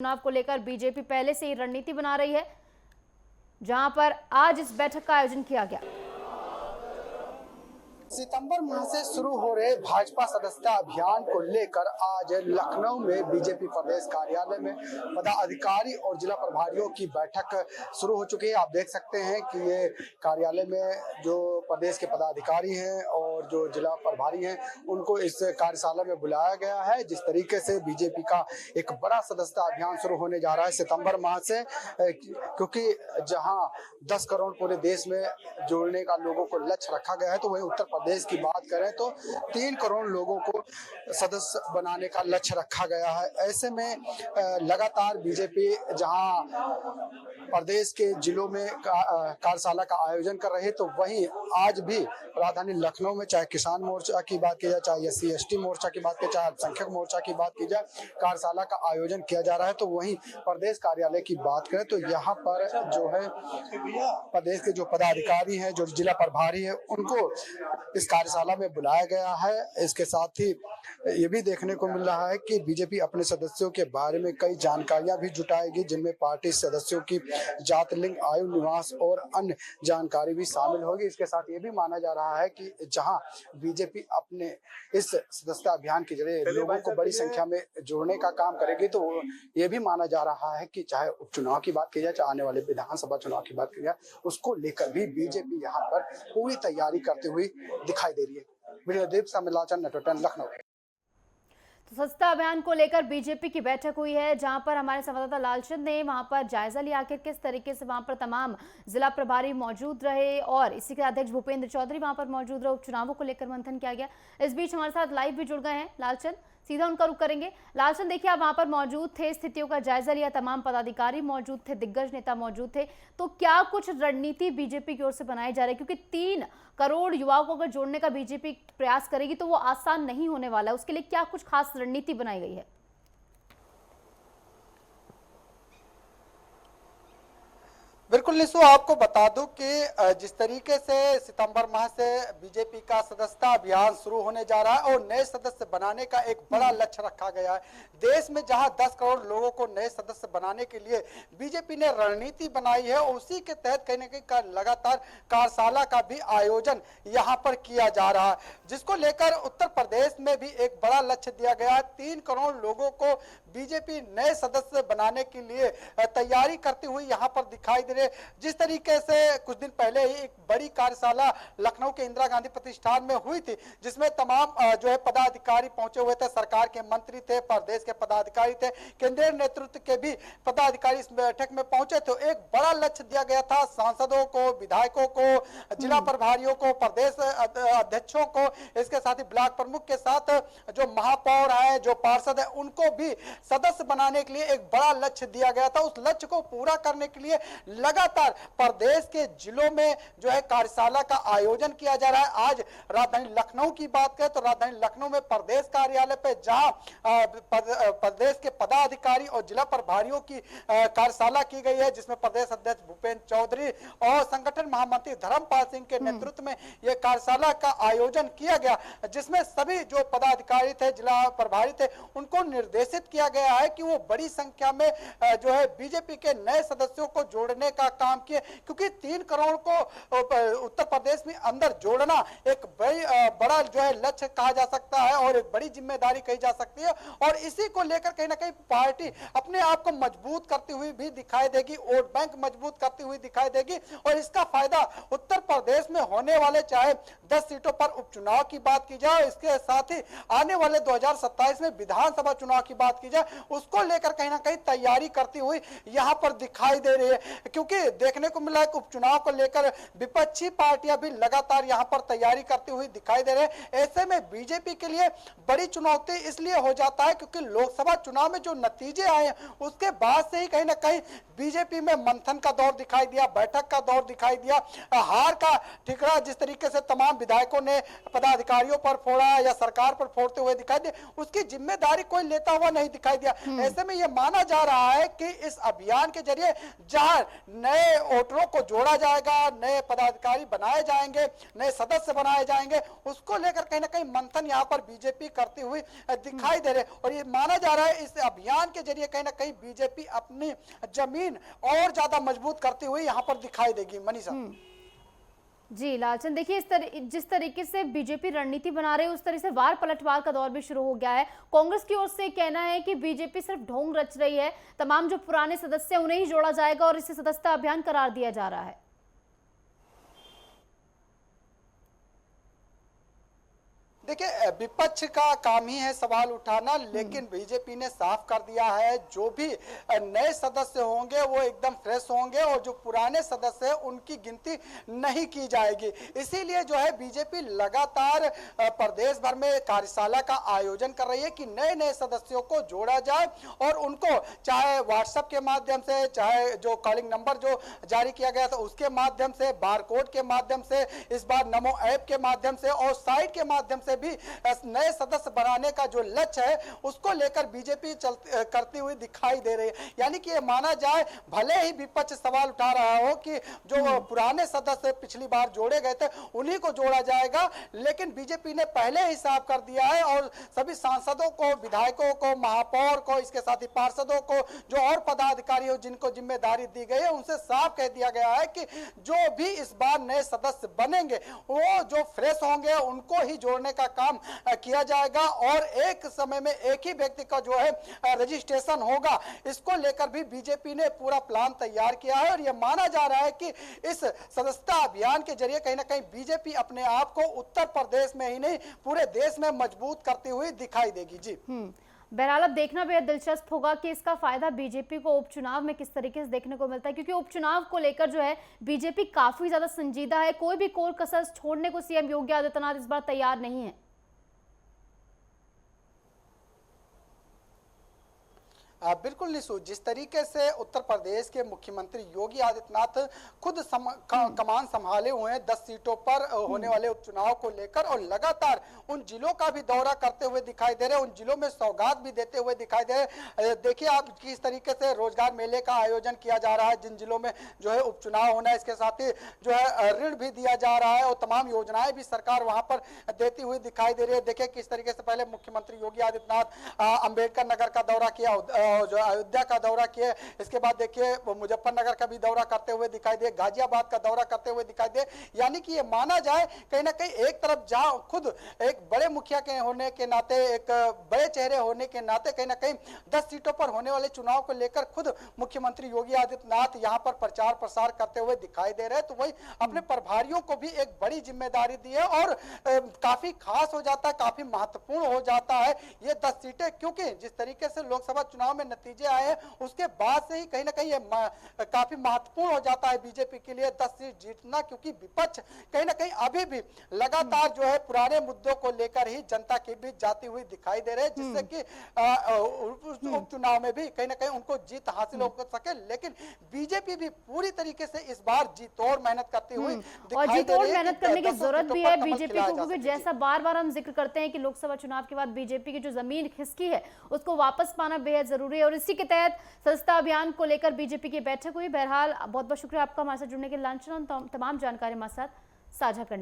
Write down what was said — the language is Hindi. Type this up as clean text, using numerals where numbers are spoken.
चुनाव को लेकर बीजेपी पहले से ही रणनीति बना रही है, जहां पर आज इस बैठक का आयोजन किया गया। सितंबर माह से शुरू हो रहे भाजपा सदस्यता अभियान को लेकर आज लखनऊ में बीजेपी प्रदेश कार्यालय में पदाधिकारी और जिला प्रभारियों की बैठक शुरू हो चुकी है। आप देख सकते हैं कि ये कार्यालय में जो प्रदेश के पदाधिकारी हैं और जो जिला प्रभारी हैं उनको इस कार्यशाला में बुलाया गया है। जिस तरीके से बीजेपी का एक बड़ा सदस्यता अभियान शुरू होने जा रहा है सितंबर माह से, क्योंकि जहां 10 करोड़ पूरे देश में जोड़ने का लोगों को लक्ष्य रखा गया है, तो वहीं उत्तर प्रदेश की बात करें तो 3 करोड़ लोगों को सदस्य बनाने का लक्ष्य रखा गया है। ऐसे में लगातार बीजेपी जहां प्रदेश के जिलों में कार्यशाला का आयोजन कर रही है, तो वहीं आज भी राजधानी लखनऊ में चाहे किसान मोर्चा की बात की जाए, चाहे SC ST मोर्चा की बात की जाए, चाहे अल्पसंख्यक मोर्चा की बात की जाए, कार्यशाला का आयोजन किया जा रहा है। तो वहीं प्रदेश कार्यालय की बात करें तो यहाँ पर जो है प्रदेश के जो पदाधिकारी हैं, जो जिला प्रभारी है, उनको इस कार्यशाला में बुलाया गया है। इसके साथ ही ये भी देखने को मिल रहा है कि बीजेपी अपने सदस्यों के बारे में कई जानकारियां भी जुटाएगी, जिनमें पार्टी सदस्यों की जात, लिंग, आयु, निवास और अन्य जानकारी भी शामिल होगी। इसके साथ ये भी माना जा रहा है कि जहां बीजेपी अपने इस सदस्यता अभियान के जरिए लोगों को बड़ी संख्या में जोड़ने का काम करेगी, तो ये भी माना जा रहा है कि चाहे उपचुनाव की बात की जाए, चाहे आने वाले विधानसभा चुनाव की बात की जाए, उसको लेकर भी बीजेपी यहाँ पर पूरी तैयारी करते हुए दिखाई दे रही है। वीडियो दीप सम्मेलन नेटवर्क लखनऊ। तो सदस्यता अभियान को लेकर बीजेपी की बैठक हुई है, जहां पर हमारे संवाददाता लालचंद ने वहां पर जायजा लिया आखिर किस तरीके से वहां पर तमाम जिला प्रभारी मौजूद रहे और इसी के अध्यक्ष भूपेंद्र चौधरी वहां पर मौजूद रहे। उपचुनावों को लेकर मंथन किया गया। इस बीच हमारे साथ लाइव भी जुड़ गए हैं लालचंद, सीधा उनका रुख करेंगे। लालचंद, देखिए आप वहां पर मौजूद थे, स्थितियों का जायजा लिया, तमाम पदाधिकारी मौजूद थे, दिग्गज नेता मौजूद थे, तो क्या कुछ रणनीति बीजेपी की ओर से बनाई जा रही है? क्योंकि 3 करोड़ युवाओं को अगर जोड़ने का बीजेपी प्रयास करेगी तो वो आसान नहीं होने वाला है। उसके लिए क्या कुछ खास रणनीति बनाई गई है? बिल्कुल निशु, आपको बता दूं कि जिस तरीके से सितंबर माह से बीजेपी का सदस्यता अभियान शुरू होने जा रहा है और नए सदस्य बनाने का एक बड़ा लक्ष्य रखा गया है। देश में जहां 10 करोड़ लोगों को नए सदस्य बनाने के लिए बीजेपी ने रणनीति बनाई है और उसी के तहत कहीं ना कहीं लगातार कार्यशाला का भी आयोजन यहां पर किया जा रहा है, जिसको लेकर उत्तर प्रदेश में भी एक बड़ा लक्ष्य दिया गया है। 3 करोड़ लोगों को बीजेपी नए सदस्य बनाने के लिए तैयारी करती हुई यहाँ पर दिखाई दे रही है। जिस तरीके से कुछ दिन पहले ही एक बड़ी कार्यशाला लखनऊ के इंदिरा गांधी प्रतिष्ठान में हुई थी, जिसमें तमाम जो है पदाधिकारी पहुंचे हुए थे, सरकार के मंत्री थे, प्रदेश के पदाधिकारी थे, केंद्रीय नेतृत्व के भी पदाधिकारी इस बैठक में पहुंचे थे। एक बड़ा लक्ष्य दिया गया था सांसदों को, विधायकों को, जिला प्रभारियों को, प्रदेश अध्यक्षों को, इसके साथ ही ब्लॉक प्रमुख के साथ जो महापौर है, जो पार्षद है, उनको भी सदस्य बनाने के लिए एक बड़ा लक्ष्य दिया गया था। उस लक्ष्य को पूरा करने के लिए लगातार प्रदेश के जिलों में जो है कार्यशाला का आयोजन किया जा रहा है। आज राजधानी लखनऊ की बात करें तो राजधानी लखनऊ में प्रदेश कार्यालय पे जहां प्रदेश के पदाधिकारी और जिला प्रभारियों की कार्यशाला की गई है, जिसमें प्रदेश अध्यक्ष भूपेंद्र चौधरी और संगठन महामंत्री धर्मपाल सिंह के नेतृत्व में यह कार्यशाला का आयोजन किया गया, जिसमें सभी जो पदाधिकारी थे, जिला प्रभारी थे, उनको निर्देशित किया गया है कि वो बड़ी संख्या में जो है बीजेपी के नए सदस्यों को जोड़ने का काम किए, क्योंकि 3 करोड़ को उत्तर प्रदेश में अंदर जोड़ना एक बड़ा जो है लक्ष्य कहा जा सकता है और एक बड़ी जिम्मेदारी कही जा सकती है। और इसी को लेकर कहीं ना कहीं पार्टी अपने आप को मजबूत करती हुई भी दिखाई देगी, वोट बैंक मजबूत करती हुई दिखाई देगी और इसका फायदा उत्तर प्रदेश में होने वाले चाहे 10 सीटों पर उपचुनाव की बात की जाए, इसके साथ ही आने वाले 2027 में विधानसभा चुनाव की बात की जाए, उसको लेकर कहीं ना कहीं तैयारी करती हुई यहां पर दिखाई दे रही है। क्योंकि देखने को मिला है कि उपचुनाव को लेकर विपक्षी पार्टियां भी लगातार यहां पर तैयारी करती हुई दिखाई दे रहे हैं। ऐसे में बीजेपी के लिए बड़ी चुनौती इसलिए हो जाता है क्योंकि लोकसभा चुनाव में जो नतीजे आए हैं उसके बाद से ही कहीं ना कहीं बीजेपी में मंथन का दौर दिखाई दिया, बैठक का दौर दिखाई दिया, हार का ठिकरा जिस तरीके से तमाम विधायकों ने पदाधिकारियों पर फोड़ा या सरकार पर फोड़ते हुए दिखाई दिया, उसकी जिम्मेदारी कोई लेता हुआ नहीं दिखाई दिया। ऐसे में यह माना जा रहा है कि इस अभियान के जरिए जहां नए नए वोटरों को जोड़ा जाएगा, नए पदाधिकारी बनाए जाएंगे, नए सदस्य बनाए जाएंगे, उसको लेकर कहीं ना कहीं मंथन यहाँ पर बीजेपी करती हुई दिखाई दे रहे। और ये माना जा रहा है इस अभियान के जरिए कहीं ना कहीं बीजेपी अपनी जमीन और ज्यादा मजबूत करती हुई यहाँ पर दिखाई देगी। मनीषा जी लालचंद, देखिए जिस तरीके से बीजेपी रणनीति बना रहे है उस तरह से वार पलटवार का दौर भी शुरू हो गया है। कांग्रेस की ओर से कहना है कि बीजेपी सिर्फ ढोंग रच रही है, तमाम जो पुराने सदस्य हैं उन्हें ही जोड़ा जाएगा और इसे सदस्यता अभियान करार दिया जा रहा है। देखिए, विपक्ष का काम ही है सवाल उठाना, लेकिन बीजेपी ने साफ कर दिया है जो भी नए सदस्य होंगे वो एकदम फ्रेश होंगे और जो पुराने सदस्य हैं उनकी गिनती नहीं की जाएगी। इसीलिए जो है बीजेपी लगातार प्रदेश भर में कार्यशाला का आयोजन कर रही है कि नए नए सदस्यों को जोड़ा जाए और उनको चाहे व्हाट्सएप के माध्यम से, चाहे जो कॉलिंग नंबर जो जारी किया गया था उसके माध्यम से, बारकोड के माध्यम से, इस बार नमो ऐप के माध्यम से और साइट के माध्यम से भी नए सदस्य बनाने का जो लक्ष्य है उसको लेकर बीजेपी करती हुई दिखाई दे रही है। यानी कि ये माना जाए, भले ही विपक्ष सवाल उठा रहा हो कि जो पुराने सदस्य पिछली बार जोड़े गए थे उन्हीं को जोड़ा जाएगा, लेकिन बीजेपी ने पहले ही साफ कर दिया है और सभी सांसदों को, विधायकों को, महापौर को, इसके साथ ही पार्षदों को, जो और पदाधिकारी हो जिनको जिम्मेदारी दी गई है, उनसे साफ कह दिया गया है कि जो भी इस बार नए सदस्य बनेंगे वो जो फ्रेश होंगे उनको ही जोड़ने का काम किया जाएगा और एक समय में एक ही व्यक्ति का जो है रजिस्ट्रेशन होगा। इसको लेकर भी बीजेपी ने पूरा प्लान तैयार किया है और यह माना जा रहा है कि इस सदस्यता अभियान के जरिए कहीं ना कहीं बीजेपी अपने आप को उत्तर प्रदेश में ही नहीं पूरे देश में मजबूत करती हुई दिखाई देगी। जी बहरहाल अब देखना बेहद दिलचस्प होगा कि इसका फायदा बीजेपी को उपचुनाव में किस तरीके से देखने को मिलता है, क्योंकि उपचुनाव को लेकर जो है बीजेपी काफी ज्यादा संजीदा है। कोई भी कोर कसर छोड़ने को सीएम योगी आदित्यनाथ इस बार तैयार नहीं है। बिल्कुल निशु, जिस तरीके से उत्तर प्रदेश के मुख्यमंत्री योगी आदित्यनाथ खुद कमान संभाले हुए हैं 10 सीटों पर होने वाले उपचुनाव को लेकर और लगातार उन जिलों का भी दौरा करते हुए दिखाई दे रहे हैं, उन जिलों में सौगात भी देते हुए दिखाई दे रहे हैं। देखिए आप किस तरीके से रोजगार मेले का आयोजन किया जा रहा है जिन जिलों में जो है उपचुनाव होना है, इसके साथ ही जो है ऋण भी दिया जा रहा है और तमाम योजनाएं भी सरकार वहां पर देती हुई दिखाई दे रही है। देखिए किस तरीके से पहले मुख्यमंत्री योगी आदित्यनाथ अंबेडकर नगर का दौरा किया, जो अयोध्या का दौरा किए, इसके बाद देखिए मुजफ्फरनगर का भी दौरा करते हुए दिखाई दे, गाजियाबाद का दौरा करते हुए दिखाई दे। यानी कि ये माना जाए कहीं ना कहीं एक तरफ जहां खुद एक बड़े मुखिया के होने के नाते, एक बड़े चेहरे होने के नाते कहीं ना कहीं 10 सीटों पर होने वाले चुनाव को लेकर खुद मुख्यमंत्री योगी आदित्यनाथ यहां पर प्रचार प्रसार करते हुए दिखाई दे रहे हैं, तो वही अपने प्रभारियों को भी एक बड़ी जिम्मेदारी दी है और काफी खास हो जाता है, काफी महत्वपूर्ण हो जाता है ये 10 सीटें, क्योंकि जिस तरीके से लोकसभा चुनाव में नतीजे आए हैं उसके बाद से ही कहीं ना कहीं ये काफी महत्वपूर्ण हो जाता है बीजेपी के लिए 10 सीट जीतना, क्योंकि विपक्ष कहीं ना कहीं अभी भी लगातार जो है पुराने मुद्दों को लेकर ही जनता के बीच जाती हुई दिखाई दे रहे हैं, जिससे कि उपचुनाव में भी कहीं ना कहीं उनको जीत हासिल हो सके। लेकिन बीजेपी भी पूरी तरीके से इस बार जीतोड़ मेहनत करती हुई और जीतोड़ मेहनत करने की जरूरत भी है बीजेपी को, क्योंकि जैसा बार बार हम जिक्र करते हैं कि लोकसभा चुनाव के बाद बीजेपी की जो जमीन खिसकी है उसको वापस पाना बेहद जरूरी है और इसी के तहत सदस्यता अभियान को लेकर बीजेपी की बैठक हुई। बहरहाल बहुत बहुत शुक्रिया आपका हमारे साथ जुड़ने के लिए, लांछन तमाम जानकारी हमारे साथ साझा करने